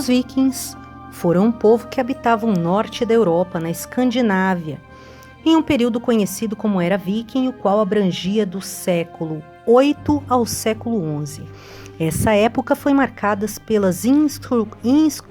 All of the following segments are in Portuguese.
Os vikings foram um povo que habitava o norte da Europa, na Escandinávia, em um período conhecido como Era Viking, o qual abrangia do século 8 ao século 11. Essa época foi marcada pelas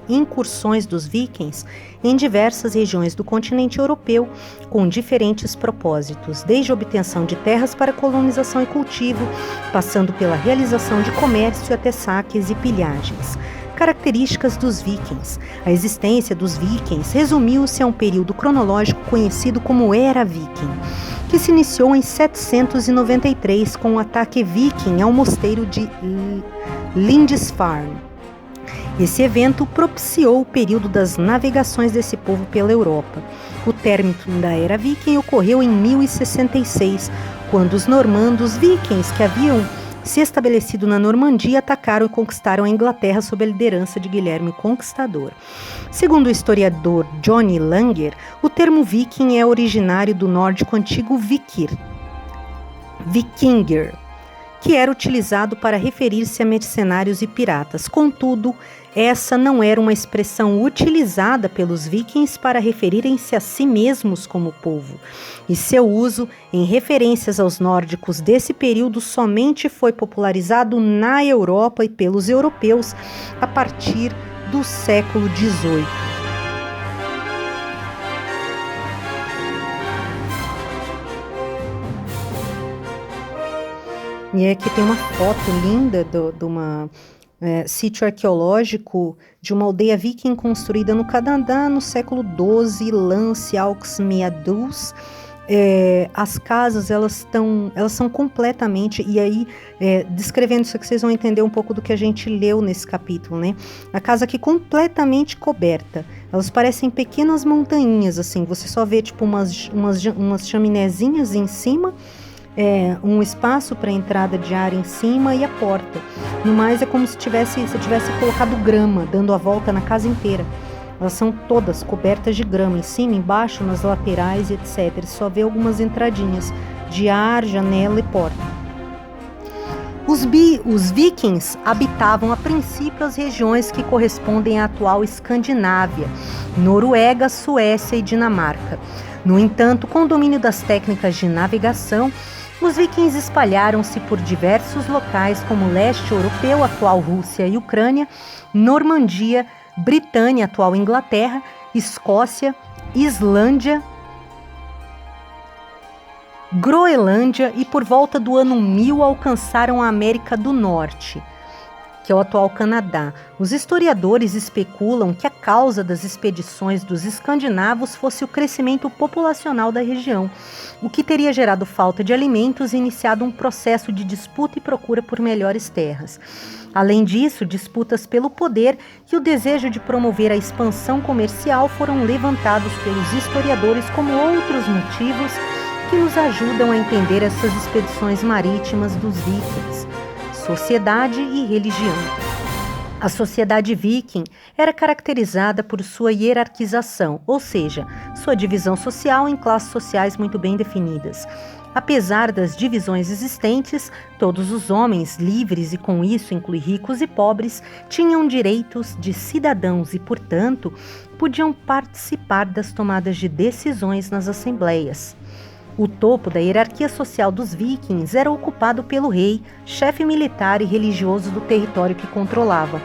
incursões dos vikings em diversas regiões do continente europeu, com diferentes propósitos, desde a obtenção de terras para colonização e cultivo, passando pela realização de comércio até saques e pilhagens. Características dos vikings. A existência dos vikings resumiu-se a um período cronológico conhecido como Era Viking, que se iniciou em 793 com o ataque viking ao mosteiro de Lindisfarne. Esse evento propiciou o período das navegações desse povo pela Europa. O término da Era Viking ocorreu em 1066, quando os normandos vikings que haviam se estabelecido na Normandia, atacaram e conquistaram a Inglaterra sob a liderança de Guilherme o Conquistador. Segundo o historiador Johnny Langer, o termo viking é originário do nórdico antigo vikir, vikinger, que era utilizado para referir-se a mercenários e piratas. Contudo, essa não era uma expressão utilizada pelos vikings para referirem-se a si mesmos como povo, e seu uso em referências aos nórdicos desse período somente foi popularizado na Europa e pelos europeus a partir do século XVIII. E aqui tem uma foto linda de uma sítio arqueológico de uma aldeia viking construída no Canadá no século XII, Lance Aux Meadows. As casas elas são completamente, e aí descrevendo isso aqui vocês vão entender um pouco do que a gente leu nesse capítulo, né? A casa aqui completamente coberta, elas parecem pequenas montanhas, assim, você só vê tipo umas chaminézinhas em cima, um espaço para entrada de ar em cima e a porta. No mais é como se tivesse colocado grama, dando a volta na casa inteira. Elas são todas cobertas de grama, em cima, embaixo, nas laterais, etc. Só vê algumas entradinhas de ar, janela e porta. Os vikings habitavam a princípio as regiões que correspondem à atual Escandinávia, Noruega, Suécia e Dinamarca. No entanto, com o domínio das técnicas de navegação, os vikings espalharam-se por diversos locais como leste europeu, atual Rússia e Ucrânia, Normandia, Britânia, atual Inglaterra, Escócia, Islândia, Groenlândia e por volta do ano 1000 alcançaram a América do Norte, que é o atual Canadá. Os historiadores especulam que a causa das expedições dos escandinavos fosse o crescimento populacional da região, o que teria gerado falta de alimentos e iniciado um processo de disputa e procura por melhores terras. Além disso, disputas pelo poder e o desejo de promover a expansão comercial foram levantados pelos historiadores como outros motivos que nos ajudam a entender essas expedições marítimas dos vikings. Sociedade e religião. A sociedade viking era caracterizada por sua hierarquização, ou seja, sua divisão social em classes sociais muito bem definidas. Apesar das divisões existentes, todos os homens, livres e com isso inclui ricos e pobres, tinham direitos de cidadãos e, portanto, podiam participar das tomadas de decisões nas assembleias. O topo da hierarquia social dos vikings era ocupado pelo rei, chefe militar e religioso do território que controlava.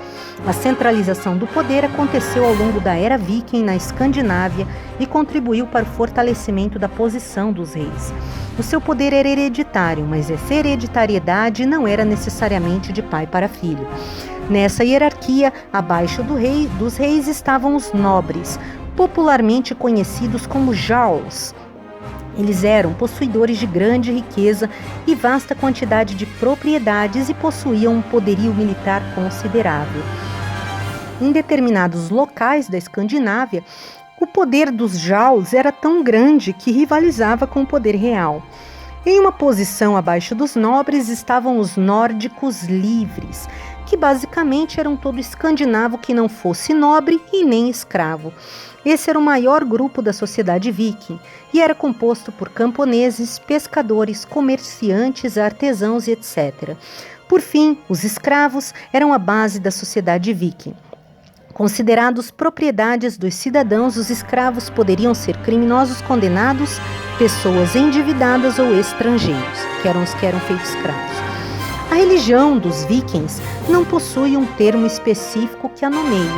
A centralização do poder aconteceu ao longo da Era Viking na Escandinávia e contribuiu para o fortalecimento da posição dos reis. O seu poder era hereditário, mas essa hereditariedade não era necessariamente de pai para filho. Nessa hierarquia, abaixo dos reis estavam os nobres, popularmente conhecidos como jarls. Eles eram possuidores de grande riqueza e vasta quantidade de propriedades e possuíam um poderio militar considerável. Em determinados locais da Escandinávia, o poder dos jarls era tão grande que rivalizava com o poder real. Em uma posição abaixo dos nobres estavam os nórdicos livres, que basicamente eram todo escandinavo que não fosse nobre e nem escravo. Esse era o maior grupo da sociedade viking e era composto por camponeses, pescadores, comerciantes, artesãos e etc. Por fim, os escravos eram a base da sociedade viking. Considerados propriedades dos cidadãos, os escravos poderiam ser criminosos condenados, pessoas endividadas ou estrangeiros, que eram os que eram feitos escravos. A religião dos vikings não possui um termo específico que a nomeie.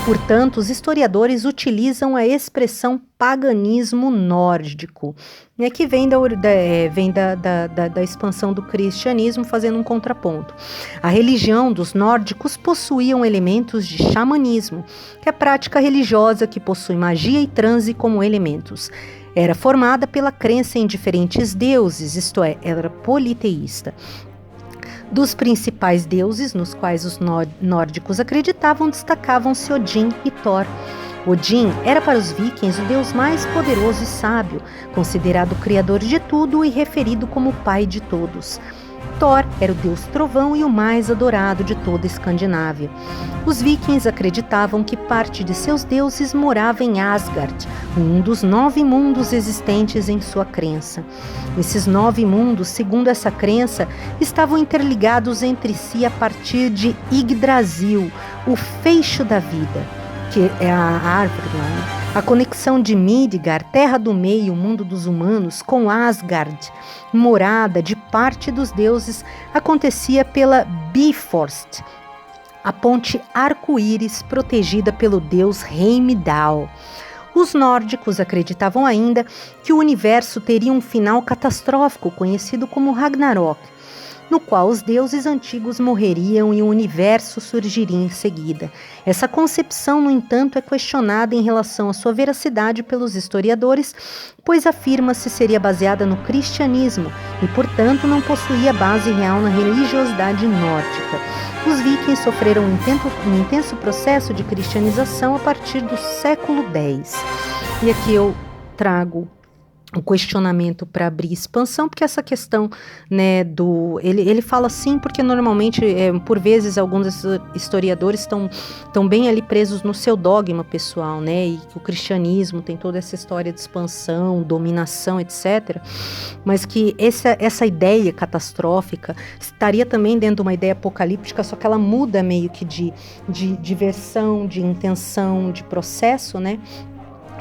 Portanto, os historiadores utilizam a expressão paganismo nórdico, né, que vem da expansão do cristianismo, fazendo um contraponto. A religião dos nórdicos possuía elementos de xamanismo, que é a prática religiosa que possui magia e transe como elementos. Era formada pela crença em diferentes deuses, isto é, era politeísta. Dos principais deuses nos quais os nórdicos acreditavam, destacavam-se Odin e Thor. Odin era para os vikings o deus mais poderoso e sábio, considerado o criador de tudo e referido como o pai de todos. Thor era o deus trovão e o mais adorado de toda a Escandinávia. Os vikings acreditavam que parte de seus deuses morava em Asgard, um dos 9 mundos existentes em sua crença. Esses 9 mundos, segundo essa crença, estavam interligados entre si a partir de Yggdrasil, o feixe da vida, que é a árvore lá, né? A conexão de Midgard, terra do meio, mundo dos humanos, com Asgard, morada de parte dos deuses, acontecia pela Bifrost, a ponte arco-íris protegida pelo deus Heimdall. Os nórdicos acreditavam ainda que o universo teria um final catastrófico, conhecido como Ragnarok, no qual os deuses antigos morreriam e o universo surgiria em seguida. Essa concepção, no entanto, é questionada em relação à sua veracidade pelos historiadores, pois afirma-se seria baseada no cristianismo e, portanto, não possuía base real na religiosidade nórdica. Os vikings sofreram um intenso processo de cristianização a partir do século X. E aqui eu trago o questionamento para abrir expansão, porque essa questão, né, ele fala assim porque normalmente, por vezes, alguns historiadores estão bem ali presos no seu dogma pessoal, né, e que o cristianismo tem toda essa história de expansão, dominação, etc., mas que essa ideia catastrófica estaria também dentro de uma ideia apocalíptica, só que ela muda meio que de versão, de intenção, de processo, né.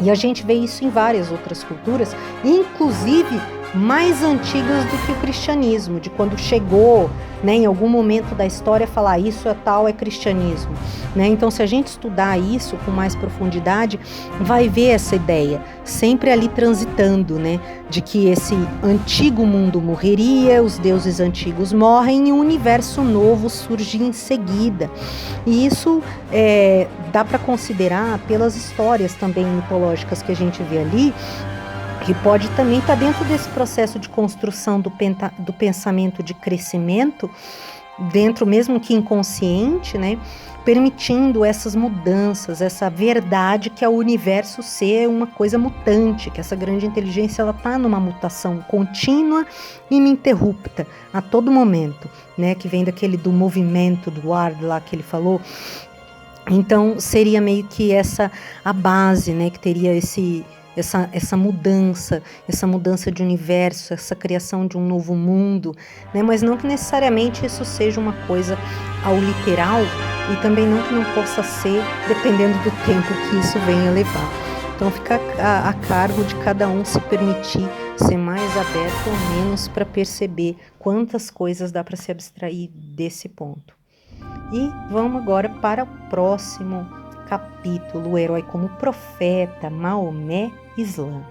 E a gente vê isso em várias outras culturas, inclusive mais antigas do que o cristianismo, de quando chegou, né, em algum momento da história falar isso é tal, é cristianismo, né? Então, se a gente estudar isso com mais profundidade, vai ver essa ideia, sempre ali transitando, né, de que esse antigo mundo morreria, os deuses antigos morrem e um universo novo surge em seguida. E isso dá para considerar pelas histórias também mitológicas que a gente vê ali, que pode também estar dentro desse processo de construção do pensamento de crescimento, dentro mesmo que inconsciente, né, permitindo essas mudanças, essa verdade que é o universo ser uma coisa mutante, que essa grande inteligência ela está numa mutação contínua e ininterrupta a todo momento, né, que vem do movimento do ar lá que ele falou. Então seria meio que essa a base, né, que teria essa mudança de universo, essa criação de um novo mundo, né? Mas não que necessariamente isso seja uma coisa ao literal e também não que não possa ser dependendo do tempo que isso venha levar. Então fica a cargo de cada um se permitir ser mais aberto ou menos para perceber quantas coisas dá para se abstrair desse ponto. E vamos agora para o próximo capítulo, o herói como profeta, Maomé, Islã.